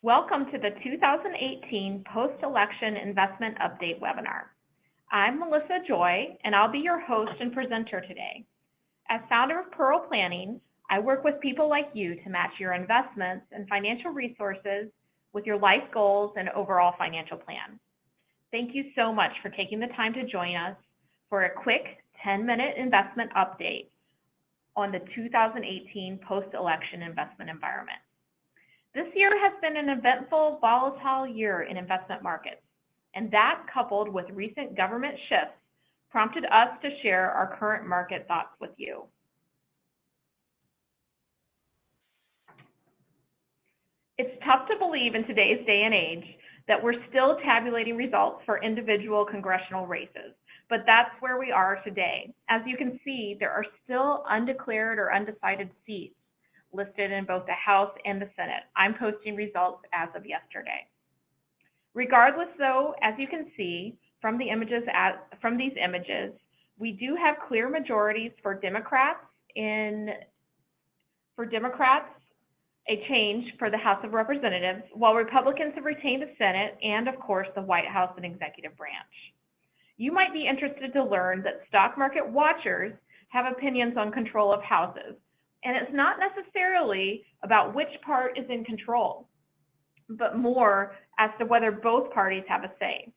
Welcome to the 2018 Post-Election Investment Update webinar. I'm Melissa Joy, and I'll be your host and presenter today. As founder of Pearl Planning, I work with people like you to match your investments and financial resources with your life goals and overall financial plan. Thank you so much for taking the time to join us for a quick 10-minute investment update on the 2018 post-election investment environment. This year has been an eventful, volatile year in investment markets, and that, coupled with recent government shifts, prompted us to share our current market thoughts with you. It's tough to believe in today's day and age that we're still tabulating results for individual congressional races, but that's where we are today. As you can see, there are still undeclared or undecided seats listed in both the House and the Senate. I'm posting results as of yesterday. Regardless, though, as you can see from these images, we do have clear majorities for Democrats, a change for the House of Representatives, while Republicans have retained the Senate and, of course, the White House and executive branch. You might be interested to learn that stock market watchers have opinions on control of houses, and it's not necessarily about which part is in control, but more as to whether both parties have a say.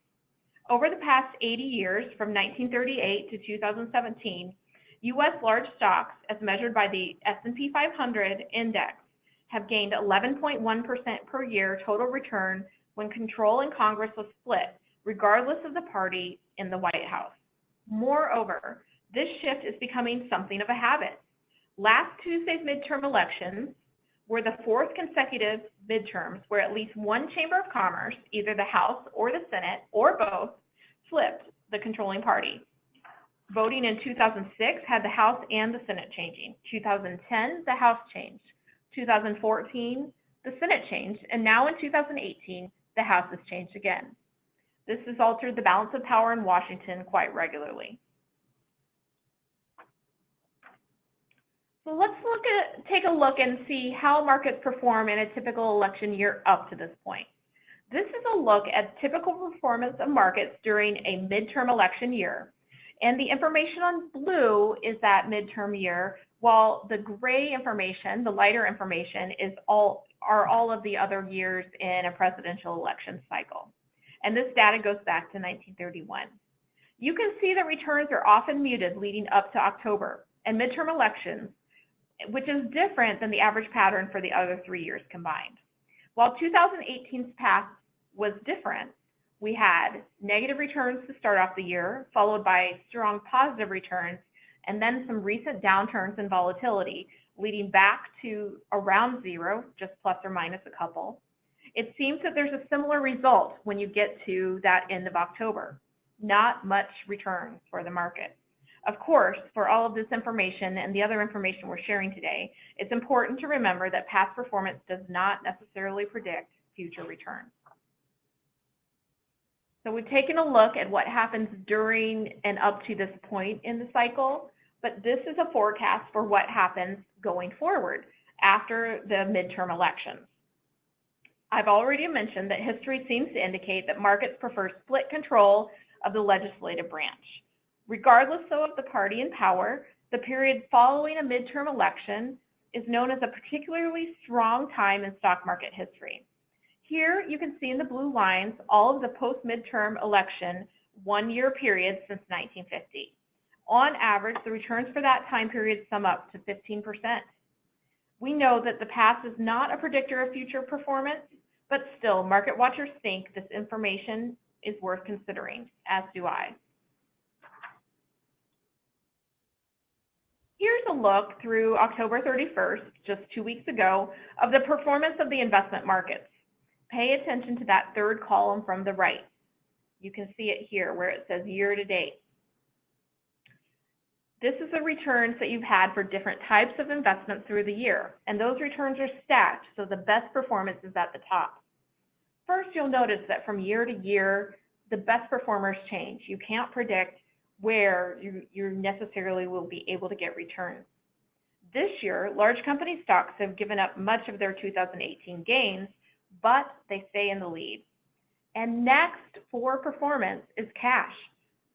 Over the past 80 years, from 1938 to 2017, U.S. large stocks, as measured by the S&P 500 index, have gained 11.1% per year total return when control in Congress was split, regardless of the party in the White House. Moreover, this shift is becoming something of a habit. Last Tuesday's midterm elections were the fourth consecutive midterms where at least one chamber of commerce, either the House or the Senate or both, flipped the controlling party. Voting in 2006 had the House and the Senate changing. 2010, the House changed. 2014, the Senate changed, and now in 2018, the House has changed again. This has altered the balance of power in Washington quite regularly. So let's take a look and see how markets perform in a typical election year up to this point. This is a look at typical performance of markets during a midterm election year. And the information on blue is that midterm year, while the gray information, the lighter information, are all of the other years in a presidential election cycle. And this data goes back to 1931. You can see that returns are often muted leading up to October and midterm elections, which is different than the average pattern for the other 3 years combined. While 2018's path was different, we had negative returns to start off the year, followed by strong positive returns, and then some recent downturns in volatility, leading back to around zero, just plus or minus a couple. It seems that there's a similar result when you get to that end of October. Not much return for the market. Of course, for all of this information and the other information we're sharing today, it's important to remember that past performance does not necessarily predict future returns. So we've taken a look at what happens during and up to this point in the cycle, but this is a forecast for what happens going forward after the midterm elections. I've already mentioned that history seems to indicate that markets prefer split control of the legislative branch. Regardless, though, of the party in power, the period following a midterm election is known as a particularly strong time in stock market history. Here you can see in the blue lines all of the post-midterm election one-year periods since 1950. On average, the returns for that time period sum up to 15%. We know that the past is not a predictor of future performance, but still, market watchers think this information is worth considering, as do I. Here's a look through October 31st, just 2 weeks ago, of the performance of the investment markets. Pay attention to that third column from the right. You can see it here where it says year to date. This is the returns that you've had for different types of investments through the year, and those returns are stacked, so the best performance is at the top. First, you'll notice that from year to year, the best performers change. You can't predict where you necessarily will be able to get returns. This year, large company stocks have given up much of their 2018 gains, but they stay in the lead. And next for performance is cash.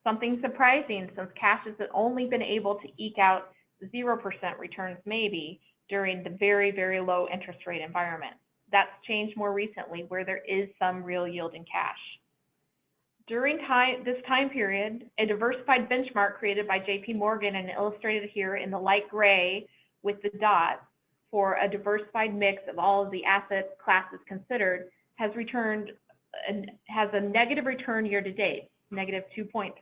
Something surprising since cash has only been able to eke out 0% returns maybe during the very, very low interest rate environment. That's changed more recently where there is some real yield in cash. During this time period, a diversified benchmark created by JP Morgan and illustrated here in the light gray with the dots for a diversified mix of all of the asset classes considered has a negative return year to date, negative 2.3%.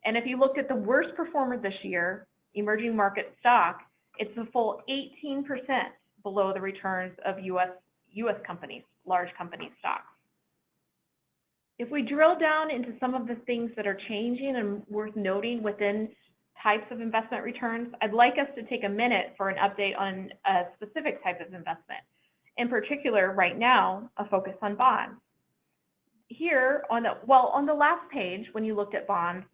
And if you looked at the worst performer this year, emerging market stock, it's a full 18% below the returns of U.S. companies, large company stocks. If we drill down into some of the things that are changing and worth noting within types of investment returns, I'd like us to take a minute for an update on a specific type of investment. In particular, right now, a focus on bonds. Here, on the last page, when you looked at bonds,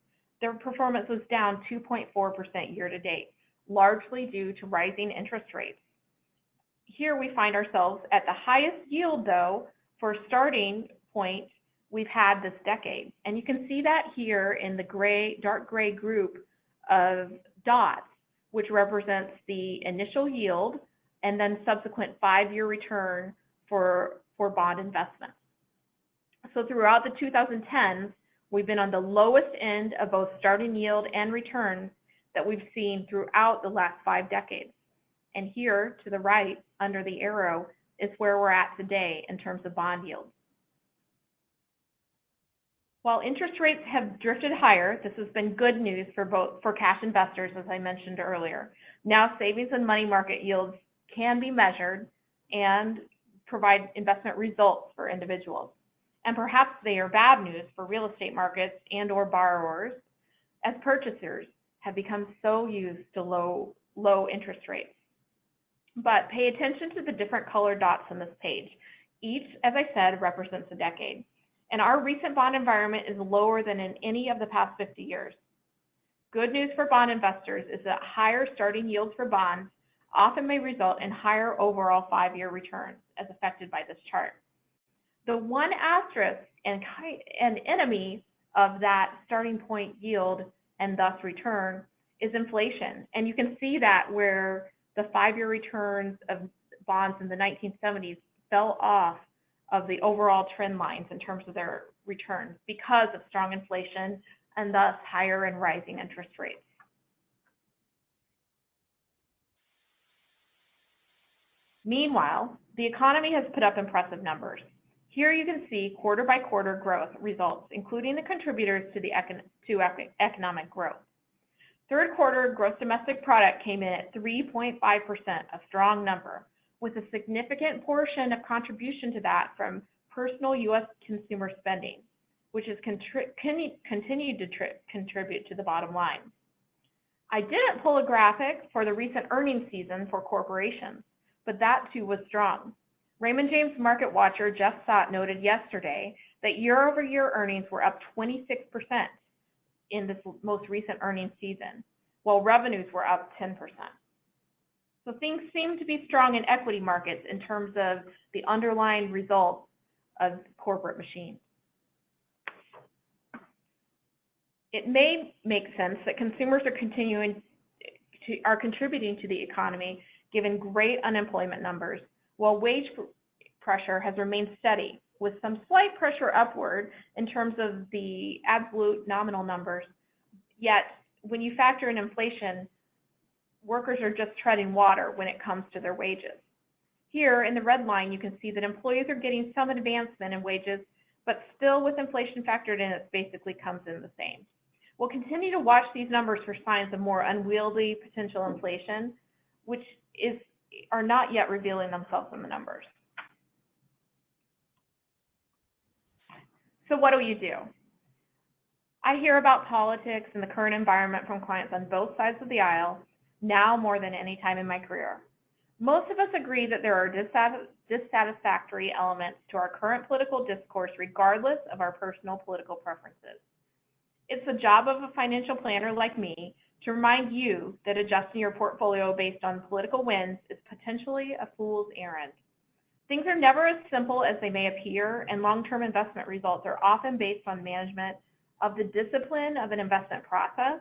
their performance was down 2.4% year to date, largely due to rising interest rates. Here we find ourselves at the highest yield, though, for a starting point we've had this decade. And you can see that here in the dark gray group of dots, which represents the initial yield and then subsequent 5-year return for bond investments. So throughout the 2010s, we've been on the lowest end of both starting yield and returns that we've seen throughout the last 5 decades. And here to the right, under the arrow, is where we're at today in terms of bond yields. While interest rates have drifted higher, this has been good news for cash investors, as I mentioned earlier. Now savings and money market yields can be measured and provide investment results for individuals. And perhaps they are bad news for real estate markets and or borrowers, as purchasers have become so used to low interest rates. But pay attention to the different colored dots on this page. Each, as I said, represents a decade. And our recent bond environment is lower than in any of the past 50 years. Good news for bond investors is that higher starting yields for bonds often may result in higher overall 5-year returns, as affected by this chart. The one asterisk and enemy of that starting point yield and thus return is inflation. And you can see that where the 5-year returns of bonds in the 1970s fell off of the overall trend lines in terms of their returns because of strong inflation and thus higher and rising interest rates. Meanwhile, the economy has put up impressive numbers. Here you can see quarter by quarter growth results, including the contributors to economic growth. Third quarter gross domestic product came in at 3.5%, a strong number, with a significant portion of contribution to that from personal U.S. consumer spending, which has continued to contribute to the bottom line. I didn't pull a graphic for the recent earnings season for corporations, but that too was strong. Raymond James Market Watcher Jeff Sott noted yesterday that year-over-year earnings were up 26% in this most recent earnings season, while revenues were up 10%. So things seem to be strong in equity markets in terms of the underlying results of corporate machines. It may make sense that consumers are contributing to the economy given great unemployment numbers, while wage pressure has remained steady, with some slight pressure upward in terms of the absolute nominal numbers. Yet, when you factor in inflation, workers are just treading water when it comes to their wages. Here in the red line, you can see that employees are getting some advancement in wages, but still with inflation factored in, it basically comes in the same. We'll continue to watch these numbers for signs of more unwieldy potential inflation, which are not yet revealing themselves in the numbers. So what do you do? I hear about politics and the current environment from clients on both sides of the aisle, now more than any time in my career. Most of us agree that there are dissatisfactory elements to our current political discourse regardless of our personal political preferences. It's the job of a financial planner like me to remind you that adjusting your portfolio based on political winds is potentially a fool's errand. Things are never as simple as they may appear, and long-term investment results are often based on management of the discipline of an investment process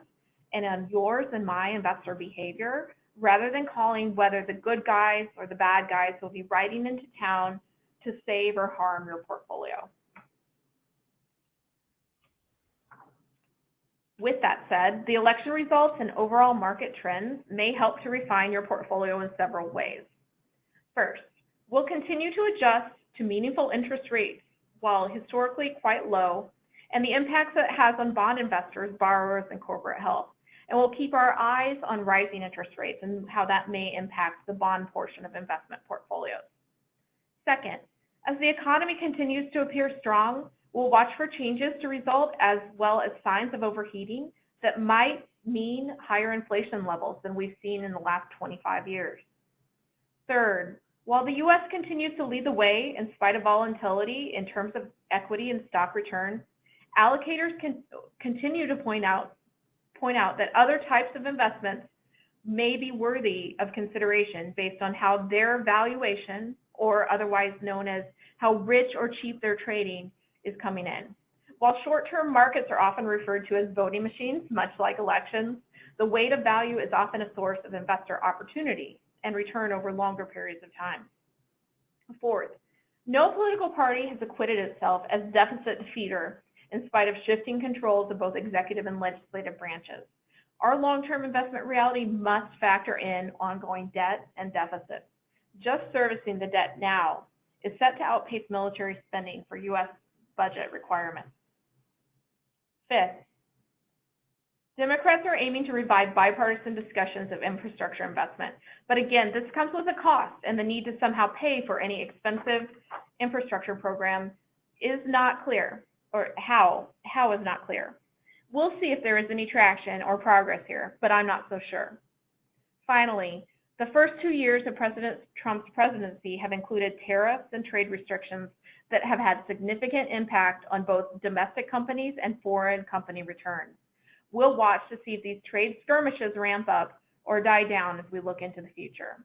and on yours and my investor behavior, rather than calling whether the good guys or the bad guys will be riding into town to save or harm your portfolio. With that said, the election results and overall market trends may help to refine your portfolio in several ways. First, we'll continue to adjust to meaningful interest rates while historically quite low, and the impacts that it has on bond investors, borrowers, and corporate health. And we'll keep our eyes on rising interest rates and how that may impact the bond portion of investment portfolios. Second, as the economy continues to appear strong, we'll watch for changes to result as well as signs of overheating that might mean higher inflation levels than we've seen in the last 25 years. Third, while the U.S. continues to lead the way in spite of volatility in terms of equity and stock returns, allocators can continue to point out that other types of investments may be worthy of consideration based on how their valuation, or otherwise known as how rich or cheap they're trading, is coming in. While short-term markets are often referred to as voting machines, much like elections, the weight of value is often a source of investor opportunity and return over longer periods of time. Fourth, no political party has acquitted itself as deficit defeater in spite of shifting controls of both executive and legislative branches. Our long-term investment reality must factor in ongoing debt and deficits. Just servicing the debt now is set to outpace military spending for U.S. budget requirements. Fifth, Democrats are aiming to revive bipartisan discussions of infrastructure investment. But again, this comes with a cost, and the need to somehow pay for any expensive infrastructure program is not clear, or how is not clear. We'll see if there is any traction or progress here, but I'm not so sure. Finally, the first 2 years of President Trump's presidency have included tariffs and trade restrictions that have had significant impact on both domestic companies and foreign company returns. We'll watch to see if these trade skirmishes ramp up or die down as we look into the future.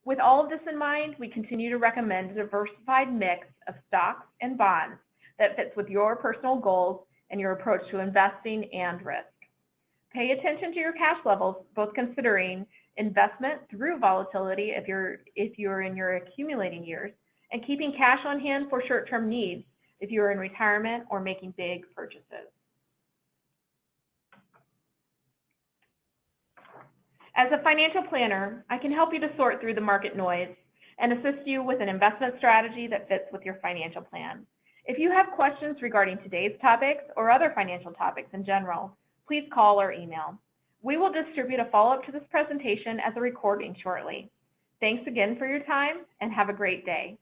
With all of this in mind, we continue to recommend a diversified mix of stocks and bonds that fits with your personal goals and your approach to investing and risk. Pay attention to your cash levels, both considering investment through volatility if you're in your accumulating years, and keeping cash on hand for short-term needs if you're in retirement or making big purchases. As a financial planner, I can help you to sort through the market noise and assist you with an investment strategy that fits with your financial plan. If you have questions regarding today's topics or other financial topics in general, please call or email. We will distribute a follow-up to this presentation as a recording shortly. Thanks again for your time, and have a great day.